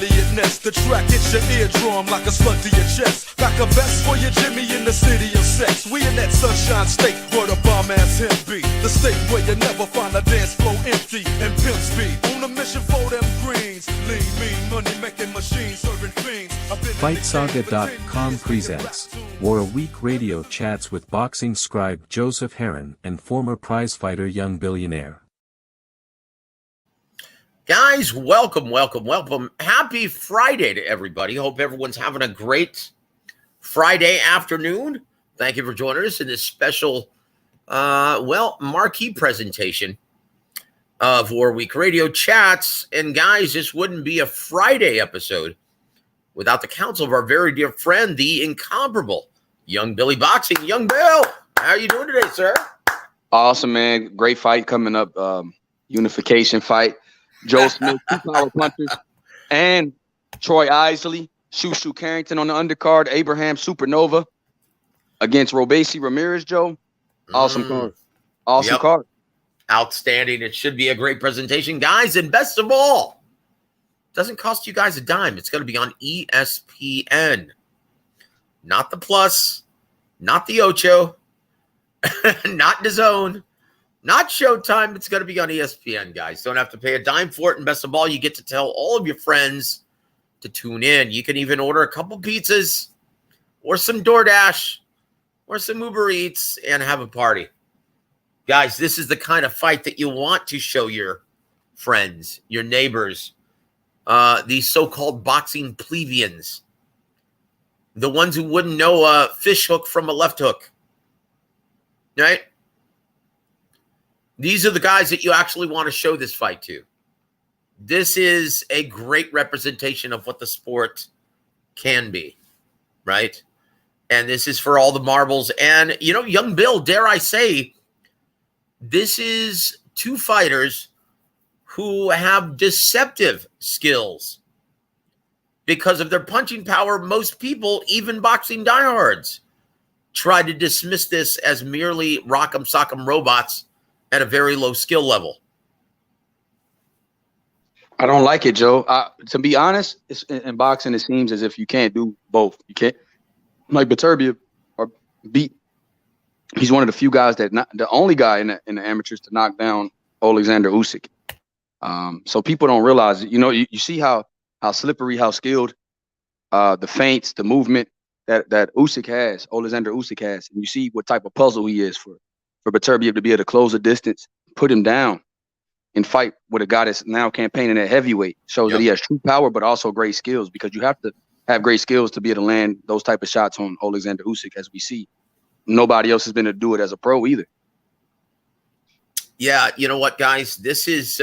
marionnettes. The track hits your eardrum like a slug to your chest. Back a vest for your Jimmy in the city of sex. We in that sunshine state where the bomb ass him be. The state where you never find a dance floor empty and pimp speed. On a mission for them greens. Lean, mean, money making machines serving fiends. FightSaga.com presents War a Week radio chats with boxing scribe Joseph Herron and former prizefighter Young Billionaire. Guys, welcome. Happy Friday to everybody. Hope everyone's having a great Friday afternoon. Thank you for joining us in this special, marquee presentation of War Week Radio Chats. And guys, this wouldn't be a Friday episode without the counsel of our very dear friend, the incomparable Young Billy Boxing. Young Bill, how are you doing today, sir? Awesome, man. Great fight coming up. Unification fight. Joe Smith, 2 power punchers, and Troy Isley, Shushu Carrington on the undercard, Abraham Supernova against Robesi Ramirez, Joe. Awesome card. Awesome card. Outstanding. It should be a great presentation. Guys, and best of all, doesn't cost you guys a dime. It's going to be on ESPN. Not the Plus, not the Ocho, not DAZN. Not Showtime. It's going to be on ESPN, guys. Don't have to pay a dime for it. And best of all, you get to tell all of your friends to tune in. You can even order a couple pizzas or some DoorDash or some Uber Eats and have a party. Guys, this is the kind of fight that you want to show your friends, your neighbors, these so-called boxing plebeians, the ones who wouldn't know a fish hook from a left hook, right? These are the guys that you actually want to show this fight to. This is a great representation of what the sport can be, right? And this is for all the marbles. And, you know, Young Bill, dare I say, this is 2 fighters who have deceptive skills. Because of their punching power, most people, even boxing diehards, try to dismiss this as merely rock'em sock'em robots at a very low skill level. I don't like it, Joe. To be honest, in boxing, it seems as if you can't do both. You can't, like Beterbiev or beat. He's one of the few guys the only guy in the amateurs to knock down Alexander Usyk. So people don't realize it. You know, you see how slippery, how skilled, the feints, the movement that Alexander Usyk has, and you see what type of puzzle he is for Beterbiev to be able to close the distance, put him down, and fight with a guy that's now campaigning at heavyweight. Shows that he has true power, but also great skills, because you have to have great skills to be able to land those type of shots on Alexander Usyk, as we see. Nobody else has been able to do it as a pro either. Yeah, you know what, guys? This is,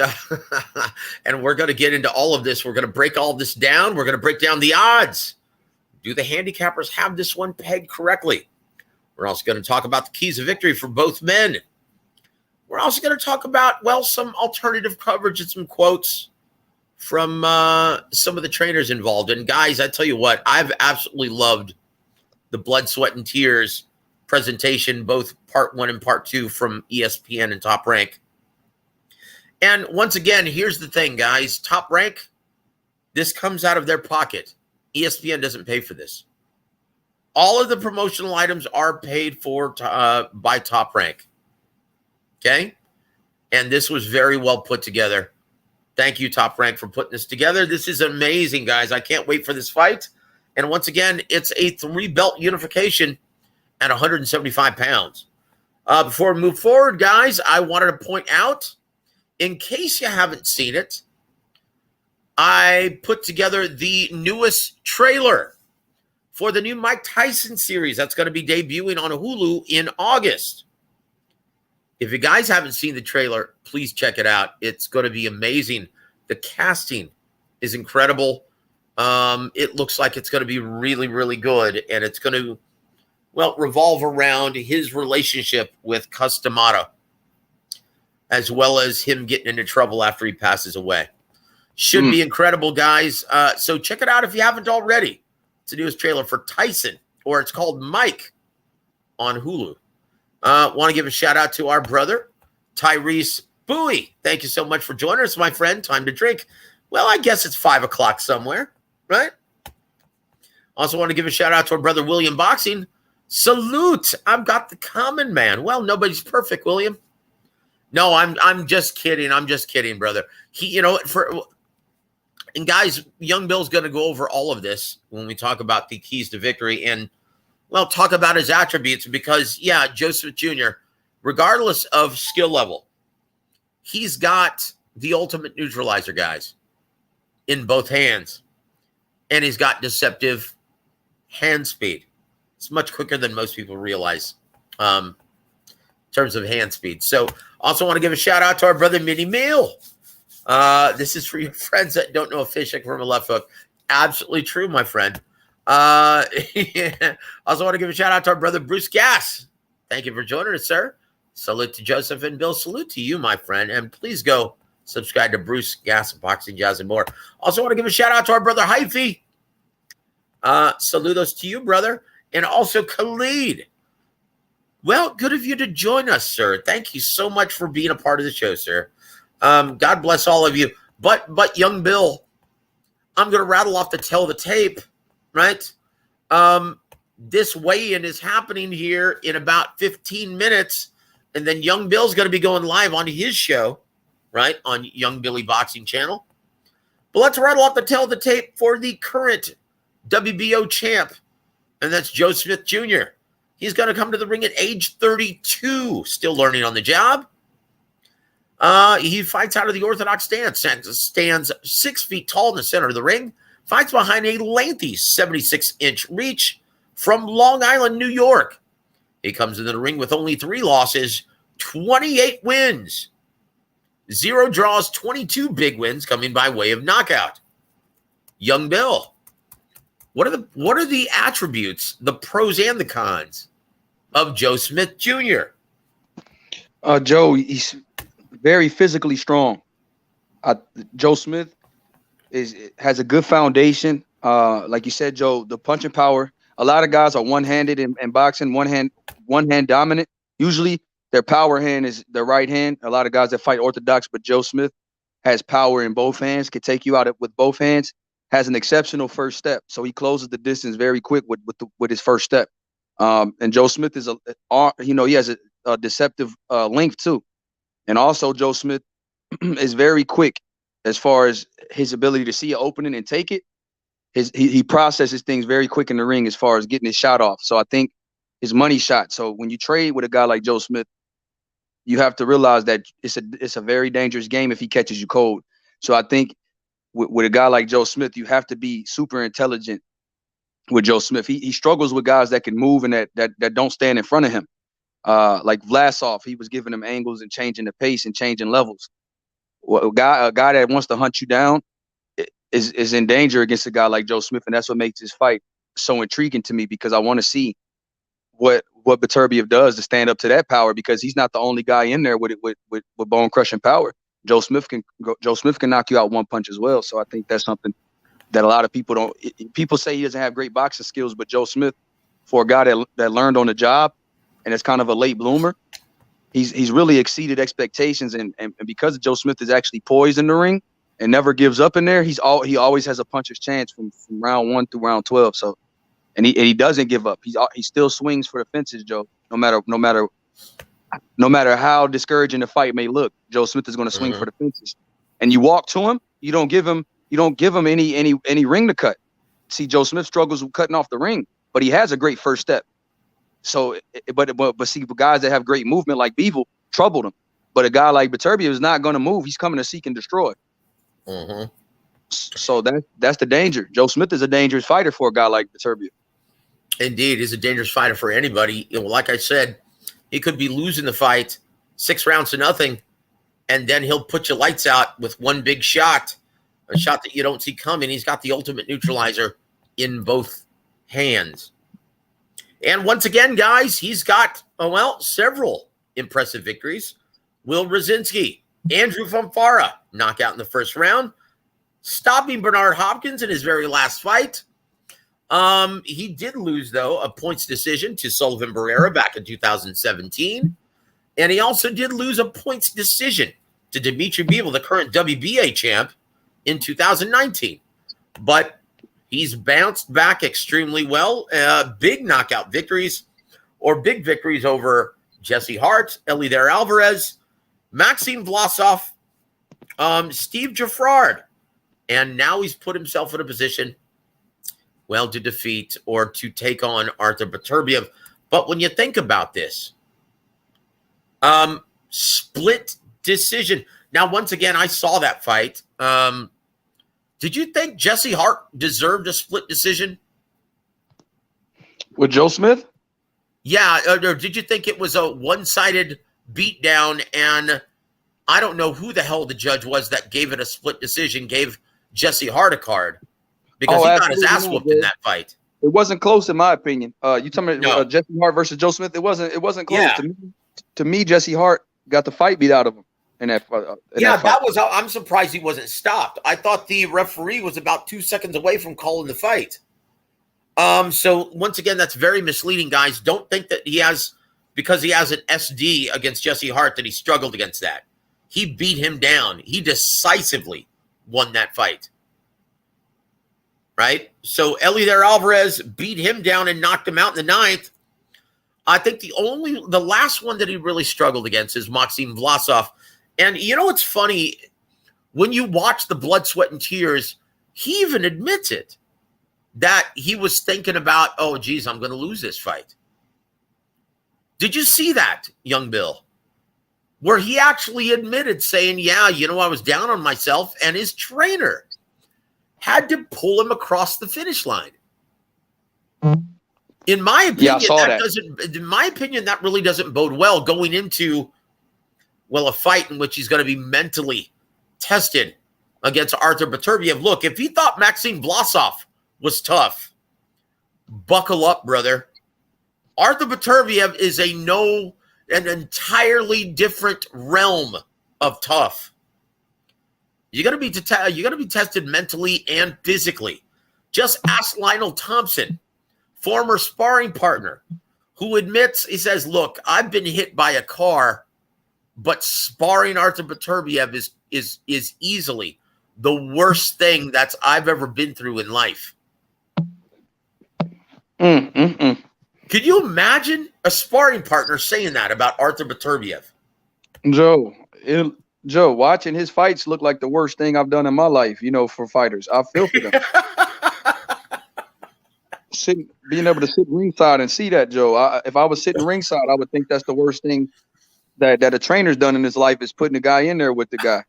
and we're going to get into all of this. We're going to break all this down. We're going to break down the odds. Do the handicappers have this one pegged correctly? We're also going to talk about the keys of victory for both men. We're also going to talk about, some alternative coverage and some quotes from some of the trainers involved. And guys, I tell you what, I've absolutely loved the blood, sweat, and tears presentation, both part 1 and part 2 from ESPN and Top Rank. And once again, here's the thing, guys. Top Rank, this comes out of their pocket. ESPN doesn't pay for this. All of the promotional items are paid for by Top Rank. Okay? And this was very well put together. Thank you, Top Rank, for putting this together. This is amazing, guys. I can't wait for this fight. And once again, it's a 3-belt unification at 175 pounds. Before we move forward, guys, I wanted to point out, in case you haven't seen it, I put together the newest trailer for the new Mike Tyson series that's going to be debuting on Hulu in August. If you guys haven't seen the trailer, please check it out. It's going to be amazing. The casting is incredible. It looks like it's going to be really, really good, and it's going to, revolve around his relationship with Cus D'Amato, as well as him getting into trouble after he passes away. Should be incredible, guys. So check it out if you haven't already. It's the newest trailer for Tyson, or it's called Mike, on Hulu. Want to give a shout out to our brother, Tyrese Bowie. Thank you so much for joining us, my friend. Time to drink. Well, I guess it's 5 o'clock somewhere. right? Also want to give a shout out to our brother William Boxing. Salute. I've got the common man. Well, nobody's perfect, William. No, I'm just kidding. I'm just kidding, brother. And guys, Young Bill's going to go over all of this when we talk about the keys to victory and, well, talk about his attributes because, yeah, Joseph Jr., regardless of skill level, he's got the ultimate neutralizer, guys, in both hands. And he's got deceptive hand speed. It's much quicker than most people realize in terms of hand speed. So also want to give a shout out to our brother Mini Meal. This is for your friends that don't know a fish from a left hook. Absolutely true, my friend. Yeah. Also want to give a shout out to our brother Bruce Gass. Thank you for joining us, sir. Salute to Joseph and Bill. Salute to you, my friend. And please go subscribe to Bruce Gass, Boxing Jazz, and more. Also want to give a shout out to our brother Hyphy. Saludos to you, brother. And also Khalid. Well, good of you to join us, sir. Thank you so much for being a part of the show, sir. God bless all of you. But young Bill, I'm going to rattle off the tell the tape, right? This weigh-in is happening here in about 15 minutes. And then young Bill's going to be going live on his show, right? On Young Billy Boxing Channel. But let's rattle off the tell the tape for the current WBO champ. And that's Joe Smith Jr. He's going to come to the ring at age 32, still learning on the job. He fights out of the orthodox stance, stands 6 feet tall in the center of the ring, fights behind a lengthy 76-inch reach from Long Island, New York. He comes into the ring with only 3 losses, 28 wins, 0 draws, 22 big wins coming by way of knockout. Young Bill, what are the attributes, the pros and the cons of Joe Smith Jr.? Joe, he's very physically strong. Joe Smith has a good foundation. Like you said, Joe, the punching power. A lot of guys are one-handed in boxing, one hand dominant. Usually their power hand is their right hand. A lot of guys that fight orthodox, but Joe Smith has power in both hands, can take you out with both hands, has an exceptional first step. So he closes the distance very quick with his first step. And Joe Smith is he has a deceptive length too. And also Joe Smith is very quick as far as his ability to see an opening and take it. He processes things very quick in the ring as far as getting his shot off. So I think his money shot. So when you trade with a guy like Joe Smith, you have to realize that it's a very dangerous game if he catches you cold. So I think with a guy like Joe Smith, you have to be super intelligent with Joe Smith. He struggles with guys that can move and that don't stand in front of him. Like Vlasov, he was giving him angles and changing the pace and changing levels. Well, a guy that wants to hunt you down is in danger against a guy like Joe Smith, and that's what makes this fight so intriguing to me because I want to see what Beterbiev does to stand up to that power because he's not the only guy in there with bone crushing power. Joe Smith can knock you out one punch as well. So I think that's something that a lot of people don't. People say he doesn't have great boxing skills, but Joe Smith, for a guy that learned on the job and it's kind of a late bloomer, he's really exceeded expectations. And because Joe Smith is actually poised in the ring and never gives up in there, he always has a puncher's chance from round 1 through round 12. So, and he doesn't give up. He still swings for the fences, Joe. No matter how discouraging the fight may look, Joe Smith is going to swing for the fences. And you walk to him, you don't give him any ring to cut. See, Joe Smith struggles with cutting off the ring, but he has a great first step. So, but see, guys that have great movement like Bevel troubled him. But a guy like Beterbiev is not going to move. He's coming to seek and destroy. Mm-hmm. So that's the danger. Joe Smith is a dangerous fighter for a guy like Beterbiev. Indeed, he's a dangerous fighter for anybody. Like I said, he could be losing the fight 6 rounds to nothing, and then he'll put your lights out with one big shot, a shot that you don't see coming. He's got the ultimate neutralizer in both hands. And once again, guys, he's got, several impressive victories. Will Rosinski, Andrew Fonfara, knockout in the first round, stopping Bernard Hopkins in his very last fight. He did lose, though, a points decision to Sullivan Barrera back in 2017. And he also did lose a points decision to Dmitry Bivol, the current WBA champ, in 2019. But He's bounced back extremely well. Big knockout victories or big victories over Jesse Hart, Eleider Alvarez, Maxime Vlasov, Steve Jaffrard. And now he's put himself in a position, well, to defeat or to take on Artur Beterbiev. But when you think about this, split decision. Now, once again, I saw that fight. Did you think Jesse Hart deserved a split decision? With Joe Smith? Yeah, or did you think it was a one-sided beatdown? And I don't know who the hell the judge was that gave it a split decision, gave Jesse Hart a card, because he got his ass whooped in that fight. It wasn't close, in my opinion. You talking about No. Jesse Hart versus Joe Smith? It wasn't close. Yeah. To me, Jesse Hart got the fight beat out of him in that fight. That was. I'm surprised he wasn't stopped. I thought the referee was about 2 seconds away from calling the fight. So once again, that's very misleading, guys. Don't think that because he has an SD against Jesse Hart, that he struggled against that. He beat him down. He decisively won that fight. Right? So Eleider Alvarez beat him down and knocked him out in the 9th. I think the last one that he really struggled against is Maxime Vlasov. And you know what's funny? When you watch the Blood, Sweat, and Tears, he even admits it, that he was thinking about, oh, geez, I'm going to lose this fight. Did you see that, young Bill? Where he actually admitted, saying, yeah, I was down on myself, and his trainer had to pull him across the finish line. In my opinion, that really doesn't bode well going into, a fight in which he's going to be mentally tested against Artur Beterbiev. Look, if he thought Maxime Vlasov was tough, buckle up, brother. Artur Beterbiev is an entirely different realm of tough. You're going to be tested mentally and physically. Just ask Lionel Thompson, former sparring partner, who admits, he says, look, I've been hit by a car, but sparring Artur Beterbiev is easily the worst thing that I've ever been through in life. Could you imagine a sparring partner saying that about Artur Beterbiev? Joe, watching his fights look like the worst thing I've done in my life, for fighters. I feel for them. Being able to sit ringside and see that, Joe. If I was sitting ringside, I would think that's the worst thing that a trainer's done in his life, is putting a guy in there with the guy.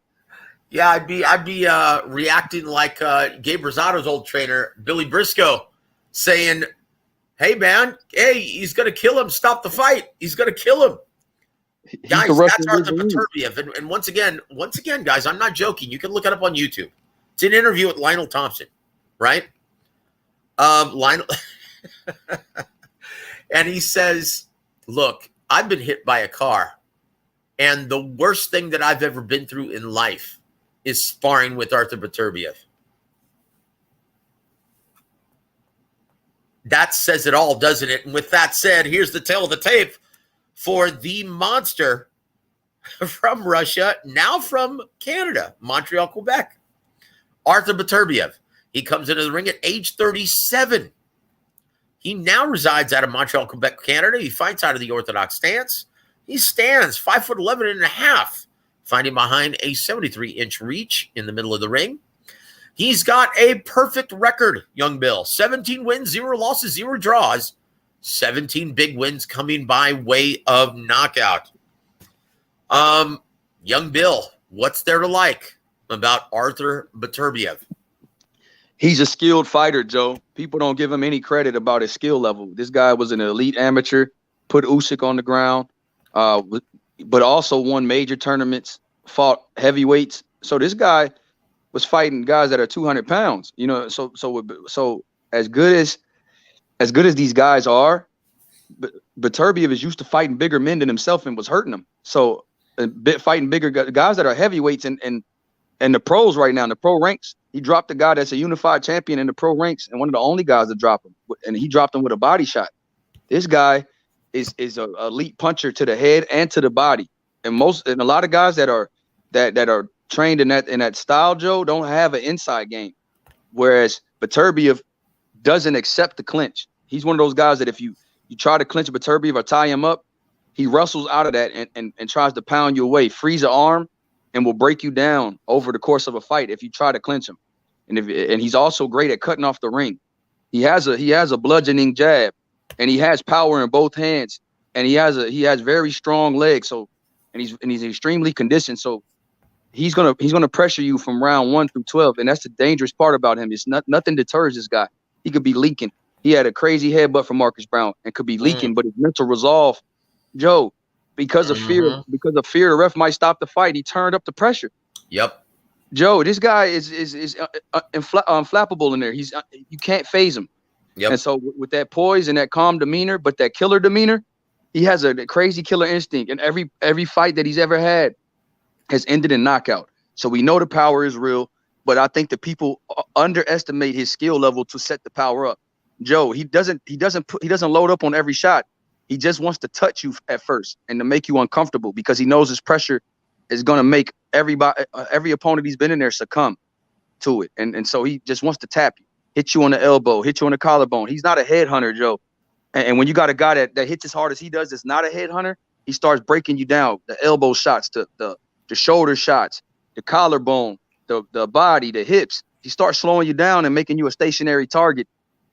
Yeah, I'd be reacting like Gabe Rosado's old trainer, Billy Briscoe, saying, hey, man, he's going to kill him. Stop the fight. He's going to kill him. Guys, that's Artur Beterbiev. And once again, guys, I'm not joking. You can look it up on YouTube. It's an interview with Lionel Thompson, right? Lionel. And he says, look, I've been hit by a car, and the worst thing that I've ever been through in life is sparring with Artur Beterbiev. That says it all, doesn't it? And with that said, here's the tail of the tape for the monster from Russia, now from Canada, Montreal, Quebec, Artur Beterbiev. He comes into the ring at age 37. He now resides out of Montreal, Quebec, Canada. He fights out of the orthodox stance. He stands 5'11" and a half, finding behind a 73-inch reach in the middle of the ring. He's got a perfect record, young Bill. 17 wins, 0 losses, 0 draws. 17 big wins coming by way of knockout. Young Bill, what's there to like about Artur Beterbiev? He's a skilled fighter, Joe. People don't give him any credit about his skill level. This guy was an elite amateur, put Usyk on the ground, but also won major tournaments, fought heavyweights. So this guy was fighting guys that are 200 pounds, So as good as these guys are, Beterbiev is used to fighting bigger men than himself and was hurting them. So fighting bigger guys that are heavyweights and the pros right now, in the pro ranks, he dropped a guy that's a unified champion in the pro ranks and one of the only guys to drop him. And he dropped him with a body shot. This guy is a elite puncher to the head and to the body. And a lot of guys that are trained in that style, Joe, don't have an inside game. Whereas Beterbiev doesn't accept the clinch. He's one of those guys that if you try to clinch Beterbiev or tie him up, he wrestles out of that and tries to pound you away, frees an arm, and will break you down over the course of a fight if you try to clinch him. And he's also great at cutting off the ring. He has a bludgeoning jab, and he has power in both hands, and he has very strong legs. So, and he's extremely conditioned. So he's gonna pressure you from round 1 through 12, and that's the dangerous part about him. It's nothing deters this guy. He could be leaking. He had a crazy headbutt from Marcus Brown and could be leaking, but his mental resolve, Joe, because of fear, the ref might stop the fight. He turned up the pressure. Yep. Joe, this guy is unflappable in there. You can't phase him. Yep. And so with that poise and that calm demeanor, but that killer demeanor, he has a crazy killer instinct. And every fight that he's ever had has ended in knockout. So we know the power is real, but I think the people underestimate his skill level to set the power up. Joe, he doesn't load up on every shot. He just wants to touch you at first and to make you uncomfortable because he knows his pressure is going to make every opponent he's been in there succumb to it. And so he just wants to tap you, hit you on the elbow, hit you on the collarbone. He's not a headhunter, Joe. And when you got a guy that hits as hard as he does, that's not a headhunter, he starts breaking you down. The elbow shots, the shoulder shots, the collarbone, the body, the hips. He starts slowing you down and making you a stationary target.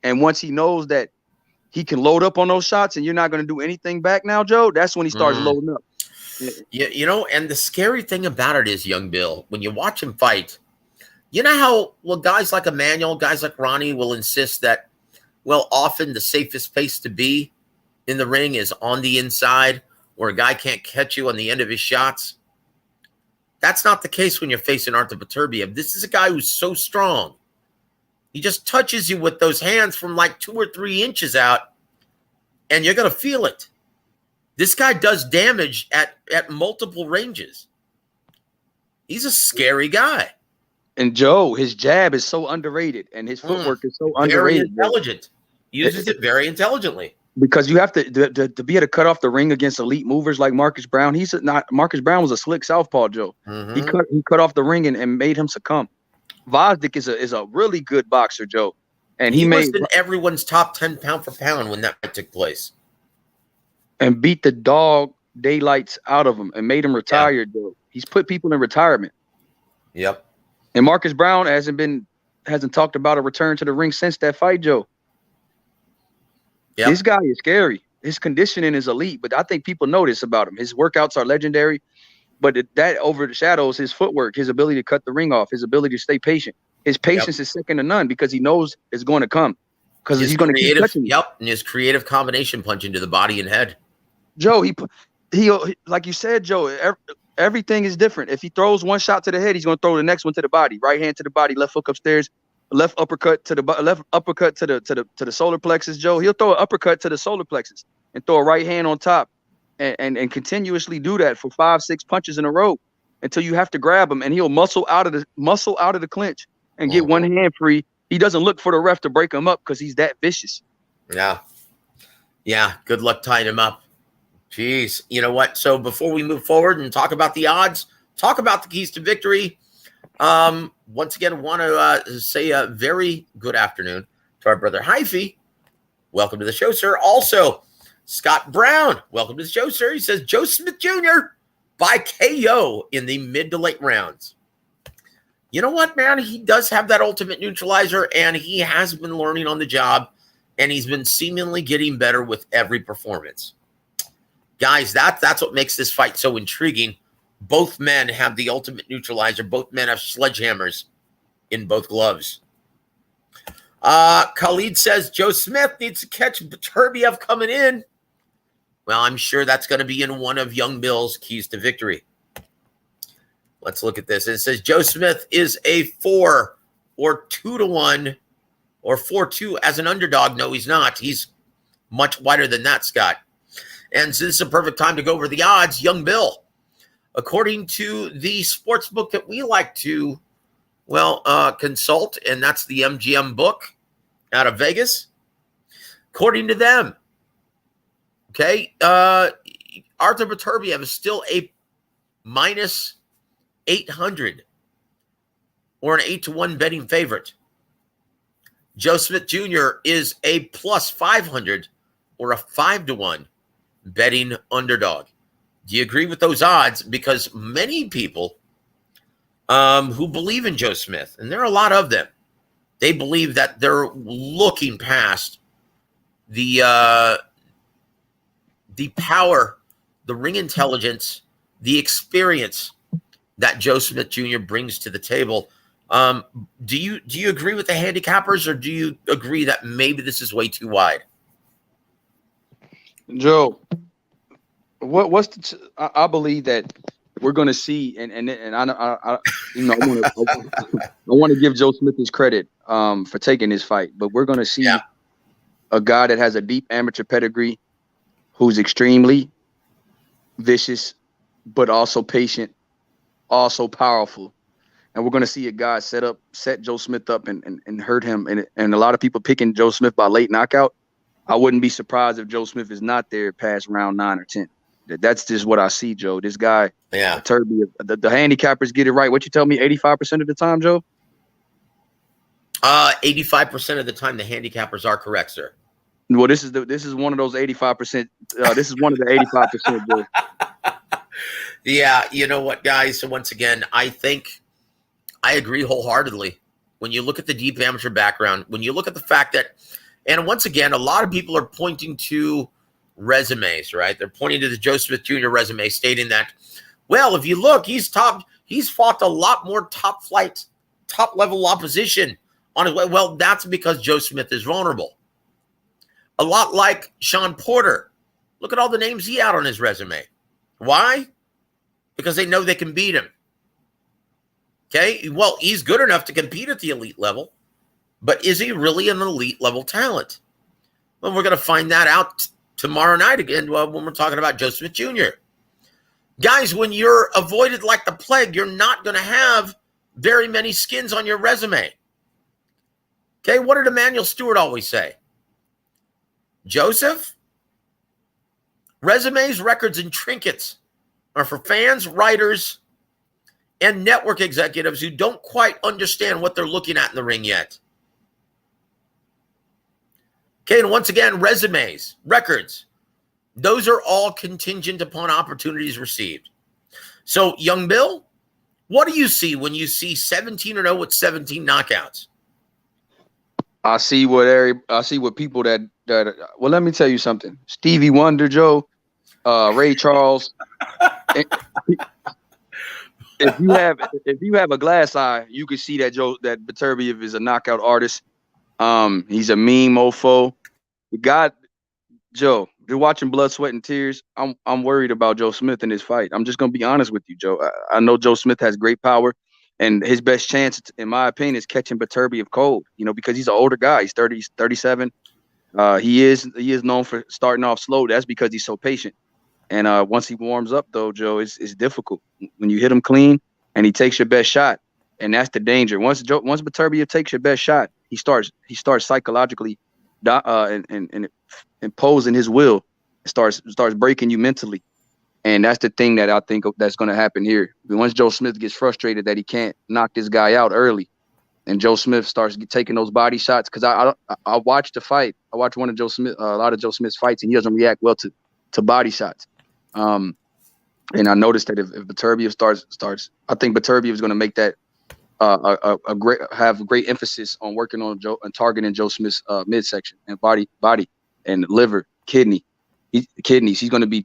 And once he knows that he can load up on those shots and you're not going to do anything back now, Joe, that's when he starts loading up. Yeah, and the scary thing about it is, young Bill, when you watch him fight, you know how, guys like Emmanuel, guys like Ronnie will insist that, often the safest place to be in the ring is on the inside where a guy can't catch you on the end of his shots. That's not the case when you're facing Artur Beterbiev. This is a guy who's so strong. He just touches you with those hands from like 2 or 3 inches out, and you're going to feel it. This guy does damage at multiple ranges. He's a scary guy. And Joe, his jab is so underrated, and his footwork is so underrated. Very intelligent. Uses it very intelligently. Because you have to be able to cut off the ring against elite movers like Marcus Brown. Marcus Brown was a slick southpaw, Joe. He cut off the ring and made him succumb. Vosdik is a really good boxer, Joe, and he was in everyone's top 10 pound for pound when that took place, and beat the dog daylights out of him and made him retire, Joe. He's put people in retirement. Yep. And Marcus Brown hasn't talked about a return to the ring since that fight, Joe. Yep. This guy is scary. His conditioning is elite, but I think people know this about him. His workouts are legendary. But that overshadows his footwork, his ability to cut the ring off, his ability to stay patient. His patience is second to none because he knows it's going to come. Because he's going to keep touching you. Yep, and his creative combination punch into the body and head. Joe, he like you said, Joe, everything is different. If he throws one shot to the head, he's going to throw the next one to the body. Right hand to the body, left hook upstairs, left uppercut to the solar plexus, Joe. He'll throw an uppercut to the solar plexus and throw a right hand on top. And continuously do that for 5-6 punches in a row until you have to grab him, and he'll muscle out of the clinch and get one hand free. He doesn't look for the ref to break him up because he's that vicious. Yeah. Good luck tying him up. Jeez, you know what? So before we move forward and talk about the odds, talk about the keys to victory. Once again, I want to say a very good afternoon to our brother Hyphy. Welcome to the show, sir. Also, Scott Brown, welcome to the show, sir. He says, Joe Smith Jr. by KO in the mid to late rounds. You know what, man? He does have that ultimate neutralizer, and he has been learning on the job, and he's been seemingly getting better with every performance. Guys, that's what makes this fight so intriguing. Both men have the ultimate neutralizer. Both men have sledgehammers in both gloves. Khalid says, Joe Smith needs to catch Beterbiev coming in. Well, I'm sure that's going to be in one of Young Bill's keys to victory. Let's look at this. It says Joe Smith is a 4 or 2-1 or 4-2 as an underdog. No, he's not. He's much wider than that, Scott. And so this is a perfect time to go over the odds. Young Bill, according to the sports book that we like to, consult, and that's the MGM book out of Vegas. According to them, Artur Beterbiev is still a minus 800 or an 8-1 betting favorite. Joe Smith Jr. is a plus 500 or a 5-1 betting underdog. Do you agree with those odds? Because many people who believe in Joe Smith, and there are a lot of them, they believe that they're looking past the power, the ring intelligence, the experience that Joe Smith Jr. brings to the table. Do you agree with the handicappers, or do you agree that maybe this is way too wide? Joe, I believe that we're going to see, and I want to give Joe Smith his credit for taking this fight, but we're going to see a guy that has a deep amateur pedigree, who's extremely vicious, but also patient, also powerful. And we're going to see a guy set Joe Smith up and hurt him. And a lot of people picking Joe Smith by late knockout. I wouldn't be surprised if Joe Smith is not there past round 9 or 10. That's just what I see, Joe. This guy, Beterbiev, the handicappers get it right. What you tell me, 85% of the time, Joe? 85% of the time, the handicappers are correct, sir. Well, this is one of those 85%. This is one of the 85%, Joe. Yeah, you know what, guys? So once again, I think I agree wholeheartedly. When you look at the deep amateur background, when you look at the fact that, and once again, a lot of people are pointing to resumes, right? They're pointing to the Joe Smith Jr. resume, stating that, well, if you look, he's fought a lot more top level opposition on his way. Well, that's because Joe Smith is vulnerable. A lot like Sean Porter. Look at all the names he had on his resume. Why? Because they know they can beat him. Okay, well, he's good enough to compete at the elite level, but is he really an elite level talent? Well, we're going to find that out tomorrow night again when we're talking about Joe Smith Jr. Guys, when you're avoided like the plague, you're not going to have very many skins on your resume. Okay, what did Emmanuel Stewart always say? Joseph, resumes, records, and trinkets are for fans, writers, and network executives who don't quite understand what they're looking at in the ring yet. Okay, and once again, resumes, records, those are all contingent upon opportunities received. So, young Bill, what do you see when you see 17-0 with 17 knockouts? I see what people that well, let me tell you something. Stevie Wonder, Joe, Ray Charles. If you have a glass eye, you can see that Beterbiev is a knockout artist. He's a mean mofo. Joe, you're watching Blood, Sweat, and Tears. I'm worried about Joe Smith in this fight. I'm just gonna be honest with you, Joe. I know Joe Smith has great power, and his best chance, in my opinion, is catching Beterbiev cold. Because he's an older guy. He's 30, 37. He is known for starting off slow. That's because he's so patient. And once he warms up, though, Joe, it's difficult. When you hit him clean and he takes your best shot, and that's the danger. Once Beterbiev takes your best shot, he starts psychologically and imposing his will. Starts breaking you mentally, and that's the thing that I think that's going to happen here. Once Joe Smith gets frustrated that he can't knock this guy out early, and Joe Smith starts taking those body shots, because I watched the fight. I watched a lot of Joe Smith's fights, and he doesn't react well to body shots. And I noticed that if Beterbiev starts, I think Beterbiev is going to make that have great emphasis on working on Joe and targeting Joe Smith's midsection and body and liver, kidneys. He's going to be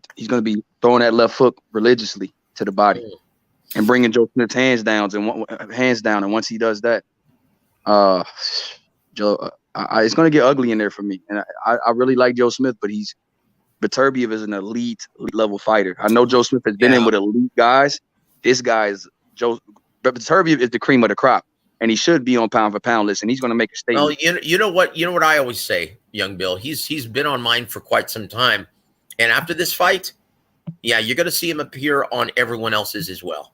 throwing that left hook religiously to the body and bringing Joe Smith's hands down. And once he does that, Joe, it's going to get ugly in there for me. And I really like Joe Smith, but Beterbiev is an elite level fighter. I know Joe Smith has been in with elite guys. This guy is Beterbiev is the cream of the crop, and he should be on pound for pound list, and he's going to make a statement. Well, you know what I always say, young Bill. He's been on mine for quite some time, and after this fight, you're going to see him appear on everyone else's as well.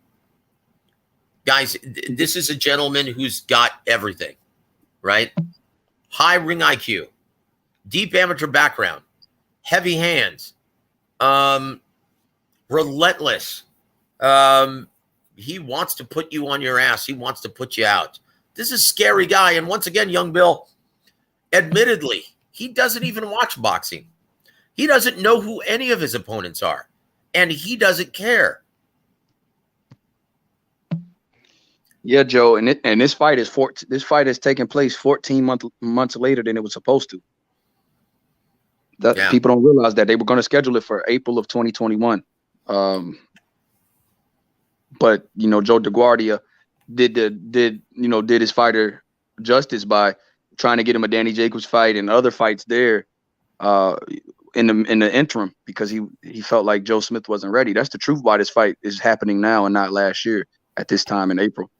Guys, this is a gentleman who's got everything, right? High ring IQ, deep amateur background, heavy hands, relentless. He wants to put you on your ass. He wants to put you out. This is a scary guy. And once again, young Bill, admittedly, he doesn't even watch boxing. He doesn't know who any of his opponents are, and he doesn't care. Yeah, Joe, and this fight is taking place 14 months later than it was supposed to. That people don't realize that they were going to schedule it for April of 2021. But Joe DeGuardia did his fighter justice by trying to get him a Danny Jacobs fight and other fights there in the interim, because he felt like Joe Smith wasn't ready. That's the truth why this fight is happening now and not last year at this time in April.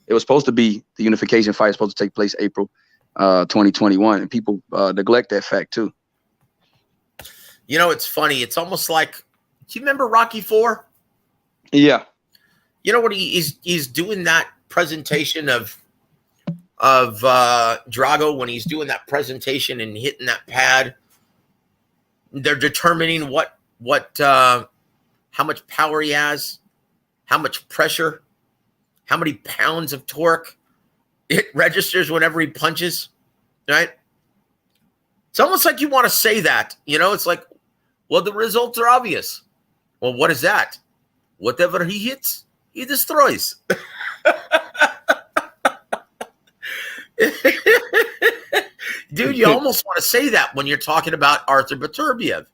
It was supposed to be the unification fight, supposed to take place April 2021, and people neglect that fact too. It's funny. It's almost like, do you remember Rocky IV? Yeah. What he's doing that presentation of Drago, when he's doing that presentation and hitting that pad, they're determining how much power he has, how much pressure, how many pounds of torque it registers whenever he punches, right? It's almost like you want to say that, it's like, well, the results are obvious. Well, what is that? Whatever he hits, he destroys. Dude, you almost want to say that when you're talking about Arthur Beterbiev.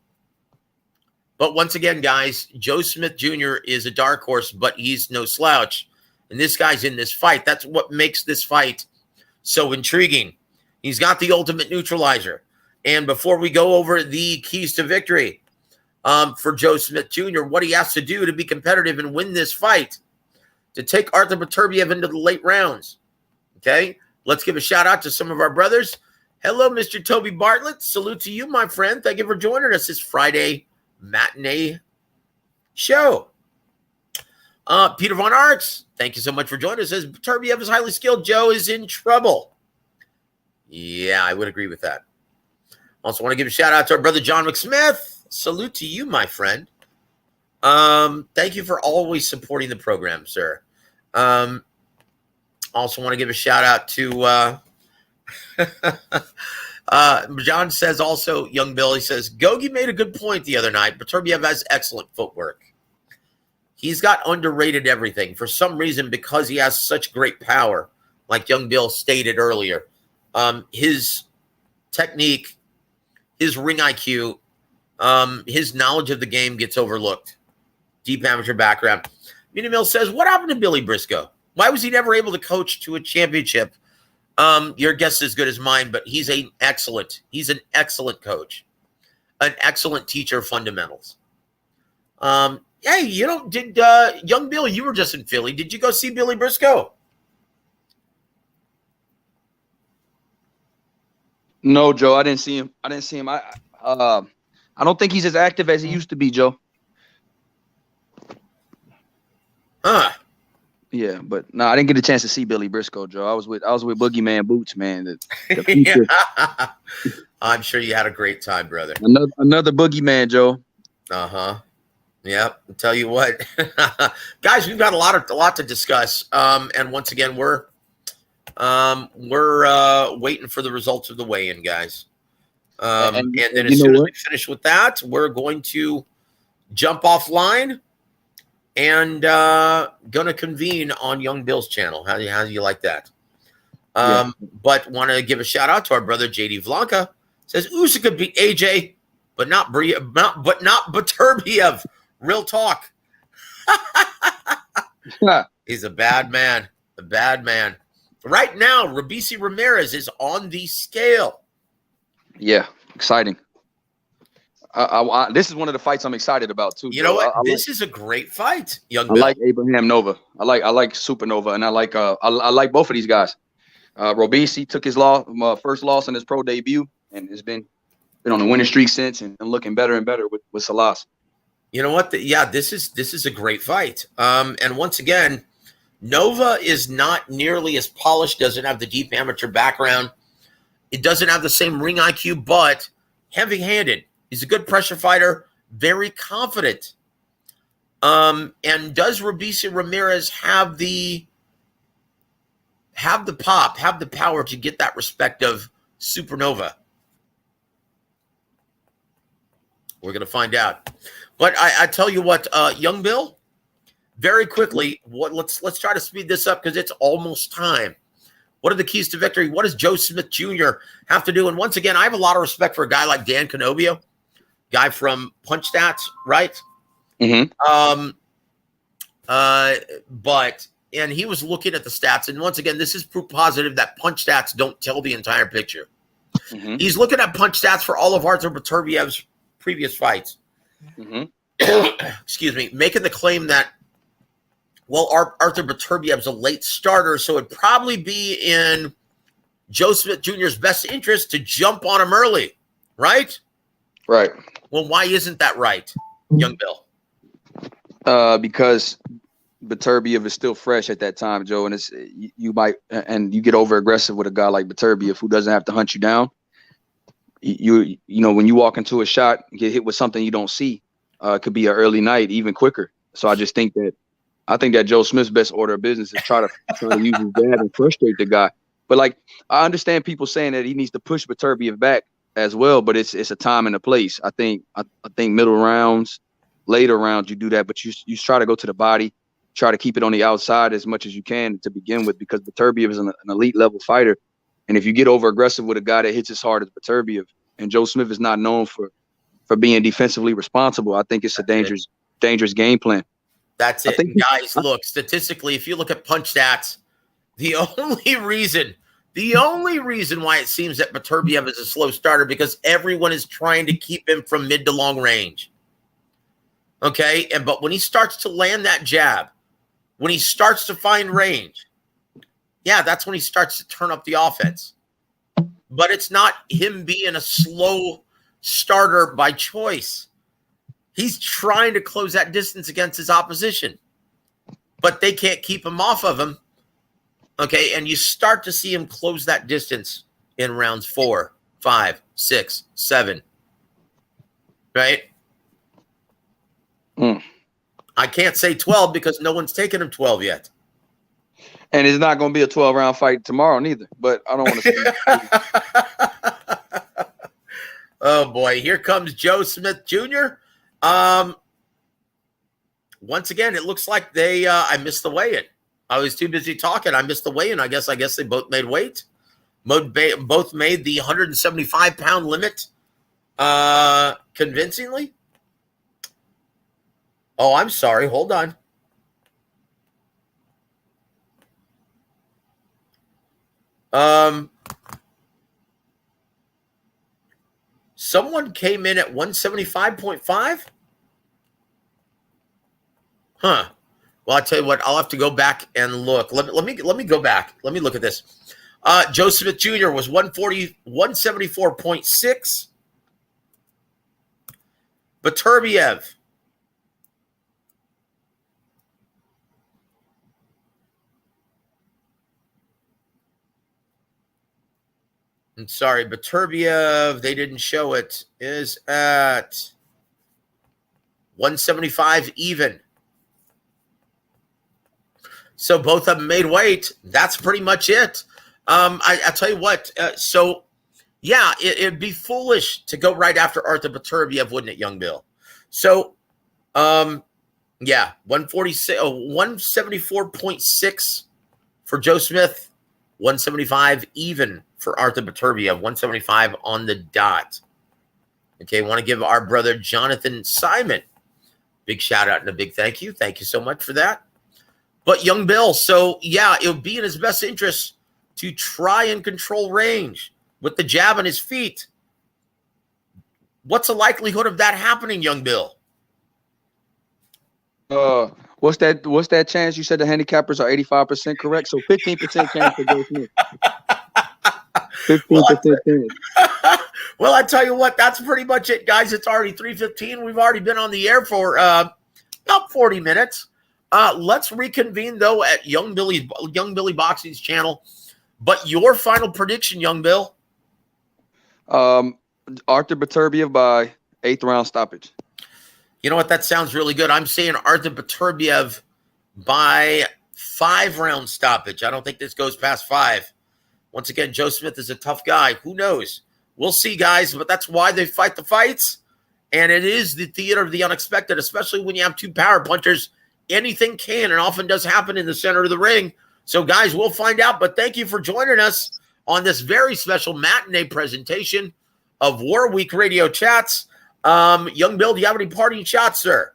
But once again, guys, Joe Smith Jr. is a dark horse, but he's no slouch. And this guy's in this fight. That's what makes this fight so intriguing. He's got the ultimate neutralizer. And before we go over the keys to victory for Joe Smith Jr., what he has to do to be competitive and win this fight, to take Arthur Beterbiev into the late rounds. Okay, let's give a shout out to some of our brothers. Hello, Mr. Toby Bartlett. Salute to you, my friend. Thank you for joining us this Friday matinee show. Peter Von Arts, thank you so much for joining us. Says Beterbiev is highly skilled. Joe is in trouble. Yeah, I would agree with that. Also want to give a shout out to our brother John McSmith. Salute to you, my friend. Thank you for always supporting the program, sir. Also want to give a shout out to John says also, young Billy says, Gogi made a good point the other night. Beterbiev has excellent footwork. He's got underrated everything. For some reason, because he has such great power, like young Bill stated earlier, his technique, his ring IQ, his knowledge of the game gets overlooked. Deep amateur background. Mina Mill says, what happened to Billy Briscoe? Why was he never able to coach to a championship? Your guess is as good as mine, but he's an excellent coach, an excellent teacher of fundamentals. Hey, young Bill, you were just in Philly. Did you go see Billy Briscoe? No, Joe, I didn't see him. I don't think he's as active as he used to be, Joe. Yeah, but no, I didn't get a chance to see Billy Briscoe, Joe. I was with Boogeyman Boots, man. The future. Yeah. I'm sure you had a great time, brother. Another Boogeyman, Joe. Yep. I'll tell you what, guys, we've got a lot to discuss. And once again, we're waiting for the results of the weigh-in, guys. And then as soon as we finish with that, we're going to jump offline and gonna convene on Young Bill's channel. How do you like that? But want to give a shout out to our brother JD Vlanka. Says Usyk could beat AJ, but not Beterbiev. Real talk. He's a bad man. A bad man. Right now, Rabisi Ramirez is on the scale. Yeah, exciting. This is one of the fights I'm excited about too. You know what? This is a great fight, young Bill. I like Abraham Nova. I like Supernova, and I like both of these guys. Robisi took his first loss in his pro debut, and has been on a winning streak since, and looking better and better with Salas. You know what? This is a great fight. And once again, Nova is not nearly as polished. Doesn't have the deep amateur background. It doesn't have the same ring IQ, but heavy-handed. He's a good pressure fighter, very confident. And does Rabisi Ramirez have the pop, have the power to get that respect of supernova? We're going to find out. But I tell you what, young Bill, very quickly, let's try to speed this up because it's almost time. What are the keys to victory? What does Joe Smith Jr. have to do? And once again, I have a lot of respect for a guy like Dan Canobio, guy from Punch Stats, right? Mm-hmm. And he was looking at the stats, and once again, this is proof positive that Punch Stats don't tell the entire picture. Mm-hmm. He's looking at Punch Stats for all of Arthur Beterbiev's previous fights. Mm-hmm. Excuse me, making the claim that, well, Arthur Beterbiev's a late starter, so it'd probably be in Joe Smith Jr.'s best interest to jump on him early, right? Right. Well, why isn't that right, young Bill? Because Beterbiev is still fresh at that time, Joe, and it's you might and you get over aggressive with a guy like Beterbiev who doesn't have to hunt you down. You know when you walk into a shot, get hit with something you don't see, it could be an early night, even quicker. So I think that Joe Smith's best order of business is try to use his jab and frustrate the guy. But like I understand people saying that he needs to push Beterbiev back as well, but it's a time and a place. I think middle rounds, later rounds you do that, but you try to go to the body, try to keep it on the outside as much as you can to begin with, because Beterbiev is an elite level fighter. And if you get over aggressive with a guy that hits as hard as Beterbiev, and Joe Smith is not known for being defensively responsible, I think it's a dangerous game plan. That's it. Guys, look, statistically, if you look at Punch Stats, the only reason why it seems that Beterbiev is a slow starter because everyone is trying to keep him from mid to long range. Okay? But when he starts to land that jab, when he starts to find range, yeah, that's when he starts to turn up the offense. But it's not him being a slow starter by choice. He's trying to close that distance against his opposition, but they can't keep him off of him. Okay, and you start to see him close that distance in rounds 4, 5, 6, 7. Right? I can't say 12 because no one's taken him 12 yet. And it's not going to be a 12-round fight tomorrow neither, but I don't want to Oh, boy. Here comes Joe Smith Jr. Once again, it looks like I missed the weigh-in. I was too busy talking. I missed the weigh-in. I guess they both made weight. Both made the 175-pound limit convincingly. Oh, I'm sorry. Hold on. Someone came in at 175.5. Huh. Well, I'll tell you what. I'll have to go back and look. Let me go back. Let me look at this. Joe Smith Jr. was 174.6. Beterbiev. I'm sorry, Beterbiev, they didn't show it, is at 175 even. So both of them made weight. That's pretty much it. I tell you what, yeah, it'd be foolish to go right after Arthur Beterbiev, wouldn't it, young Bill? So, yeah, 174.6 for Joe Smith, 175 even for Arthur Beterbiev, 175 on the dot. Okay, I want to give our brother Jonathan Simon big shout out and a big thank you. Thank you so much for that. But young Bill, so yeah, it would be in his best interest to try and control range with the jab on his feet. What's the likelihood of that happening, young Bill? What's that chance? You said the handicappers are 85% correct, so 15% chance for Joe Smith. 15% chance. Well, I tell you what, that's pretty much it, guys. It's already 3:15. We've already been on the air for about 40 minutes. Let's reconvene though at Young Billy Boxing's channel. But your final prediction, young Bill? Arthur Beterbiev by 8th round stoppage. You know what? That sounds really good. I'm saying Arthur Beterbiev by 5 round stoppage. I don't think this goes past 5. Once again, Joe Smith is a tough guy. Who knows? We'll see, guys, but that's why they fight the fights. And it is the theater of the unexpected, especially when you have two power punchers. Anything can and often does happen in the center of the ring. So, guys, we'll find out. But thank you for joining us on this very special matinee presentation of War Week Radio Chats. Young Bill, do you have any parting shots, sir?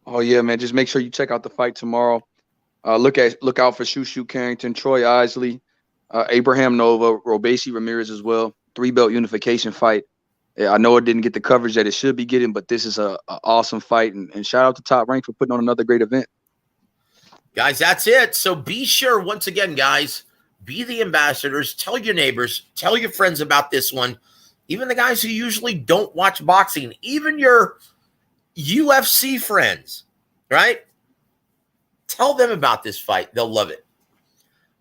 Oh, yeah, man. Just make sure you check out the fight tomorrow. Look out for Shushu Carrington, Troy Isley, Abraham Nova, Robesi Ramirez as well. 3-belt unification fight. Yeah, I know it didn't get the coverage that it should be getting, but this is a awesome fight. And shout out to Top Rank for putting on another great event. Guys, that's it. So be sure, once again, guys, be the ambassadors. Tell your neighbors. Tell your friends about this one. Even the guys who usually don't watch boxing. Even your UFC friends, right? Tell them about this fight. They'll love it.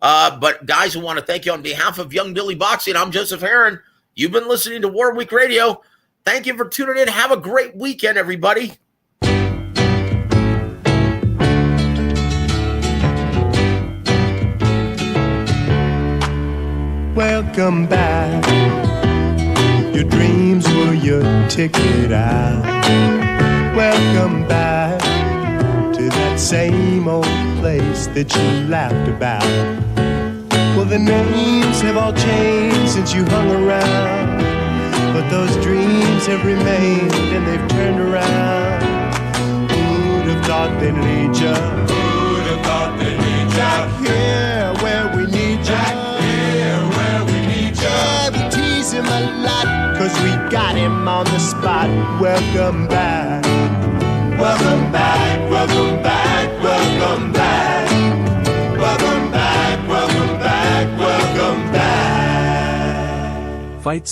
But, guys, I want to thank you on behalf of Young Billy Boxing. I'm Joseph Herron. You've been listening to War Week Radio. Thank you for tuning in. Have a great weekend, everybody. Welcome back. Your dreams were your ticket out. Welcome back to that same old place that you laughed about. Well, the names have all changed since you hung around, but those dreams have remained and they've turned around. Who'd have thought they'd lead ya? Who'd have thought they'd lead ya? Back here where we need ya. Back here where we need ya. Yeah, we tease him a lot, 'cause we got him on the spot. Welcome back. Welcome back, welcome back, welcome back. Welcome back, welcome back, welcome back. Fight